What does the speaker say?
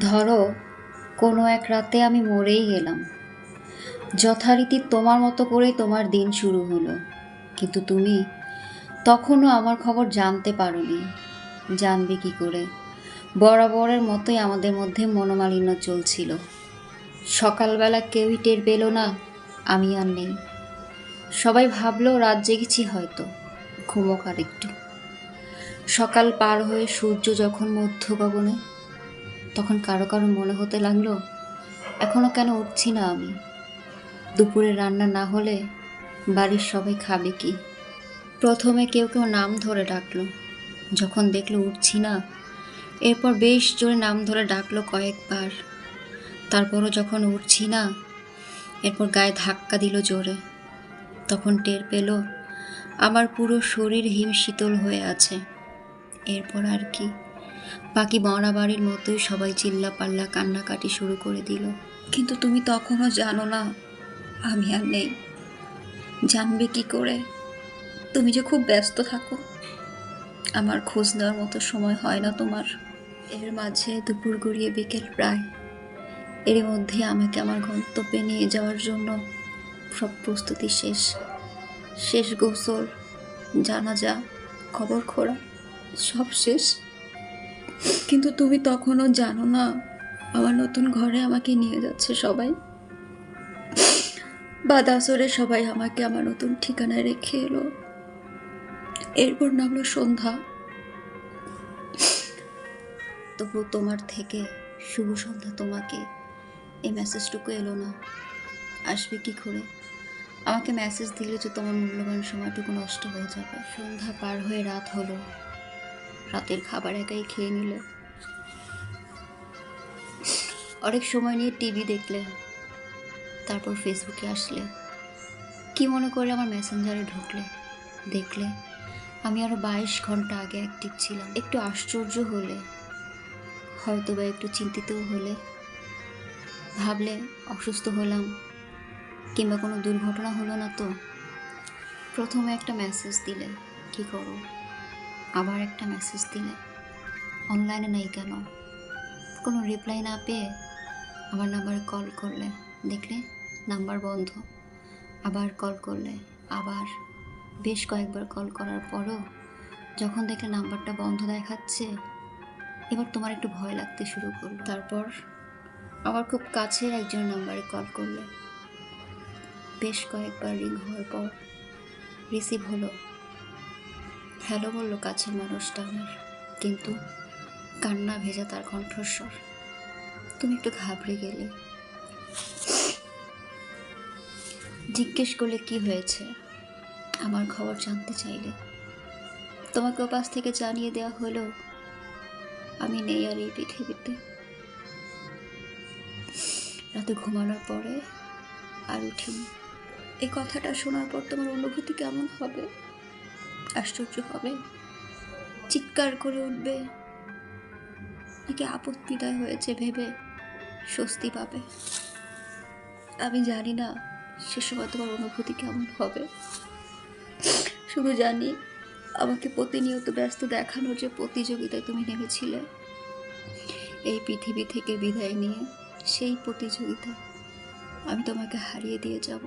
ধরো কোনো এক রাতে আমি মরেই গেলাম, যথারীতি তোমার মতো করেই তোমার দিন শুরু হলো, কিন্তু তুমি তখনও আমার খবর জানতে পারোনি। জানবে কি করে? বরাবরের মতোই আমাদের মধ্যে মনোমালিন্য চলছিল। সকালবেলা কেউই টের পেল না আমি আর নেই। সবাই ভাবলো রাত জেগেছি, হয়তো ঘুমোক আর একটু। সকাল পার হয়ে সূর্য যখন মধ্য গগনে, তখন কারো কারো মনে হতে লাগলো এখনো কেন উঠছি না আমি। দুপুরে রান্না না হলে বাড়ির সবাই খাবে কি? প্রথমে কেউ কেউ নাম ধরে ডাকলো, যখন দেখলো উঠছি না এরপর বেশ জোরে নাম ধরে ডাকলো কয়েকবার। তারপরও যখন উঠছি না এরপর গায়ে ধাক্কা দিল জোরে। তখন টের পেল আমার পুরো শরীর হিম শীতল হয়ে আছে। এরপর আর কি, বাকি মরা বাড়ির মতোই সবাই চিল্লা পাল্লা কান্নাকাটি শুরু করে দিল। কিন্তু তুমি তখনও জানো না আমি আর নেই। জানবে কি করে? তুমি যে খুব ব্যস্ত থাকো, আমার খোঁজ নেওয়ার মতো সময় হয় না তোমার। এর মাঝে দুপুর গড়িয়ে বিকেল প্রায়। এর মধ্যে আমাকে আমার গন্তব্যে নিয়ে যাওয়ার জন্য সব প্রস্তুতি শেষ। শেষ গোসল, জানাজা, খবর খোঁড়া সব শেষ। কিন্তু তুমি তখনও জানো না আমার নতুন ঘরে আমাকে নিয়ে যাচ্ছে সবাই। বাদাসরে সবাই আমাকে আমার নতুন ঠিকানায় রেখে এলো। এরপর নামলো সন্ধ্যা। তবু তোমার থেকে শুভ সন্ধ্যা তোমাকে এই মেসেজটুকু এলো না। আসবে কি করে? আমাকে মেসেজ দিলে যে তোমার মূল্যবান সময়টুকু নষ্ট হয়ে যাবে। সন্ধ্যা পার হয়ে রাত হলো। রাতের খাবার একাই খেয়ে নিলে, অনেক সময় নিয়ে টিভি দেখলে, তারপর ফেসবুকে আসলে। কি মনে করে আমার মেসেঞ্জারে ঢুকলে, দেখলে আমি আরো 22 ঘন্টা আগে অ্যাক্টিভ ছিলাম। একটু আশ্চর্য হলে, হয়তো বা একটু চিন্তিতও হলে, ভাবলে অসুস্থ হলাম কিংবা কোনো দুর্ঘটনা হলো না তো। প্রথমে একটা মেসেজ দিলে, কি করো? আবার একটা মেসেজ দিলে, অনলাইনে নেই কেন? কোনো রিপ্লাই না পেয়ে আমার নাম্বারে কল করলে, দেখলে নাম্বার বন্ধ। আবার কল করলে, আবার বেশ কয়েকবার কল করার পরও যখন দেখলে নাম্বারটা বন্ধ দেখাচ্ছে, এবার তোমার একটু ভয় লাগতে শুরু করলো। তারপর আমার খুব কাছের একজন নাম্বারে কল করলে। বেশ কয়েকবার রিং হওয়ার পর রিসিভ হলো। হ্যালো বললো কাছের মানুষটা আমার, কিন্তু কান্না ভেজা তার কণ্ঠস্বর। তুমি একটু ঘাবড়ে গেলে। জিজ্ঞেস করলে কি হয়েছে, আমার খবর জানতে চাইলে। তোমাকে ওপাশ থেকে জানিয়ে দেওয়া হলো আমি নেই আর এই পৃথিবীতে। রাতে ঘুমানোর পরে আর উঠিনি। এই কথাটা শোনার পর তোমার অনুভূতি কেমন হবে? আশ্চর্য হবে, চিৎকার করে উঠবে, নাকি আপদ বিদায় হয়েছে ভেবে স্বস্তি পাবে? আমি জানি না সে সময় তোমার অনুভূতি কেমন হবে। শুধু জানি আমাকে প্রতিনিয়ত ব্যস্ত দেখানোর যে প্রতিযোগিতায় তুমি নেমেছিলে এই পৃথিবী থেকে বিদায় নিয়ে, সেই প্রতিযোগিতায় আমি তোমাকে হারিয়ে দিয়ে যাব।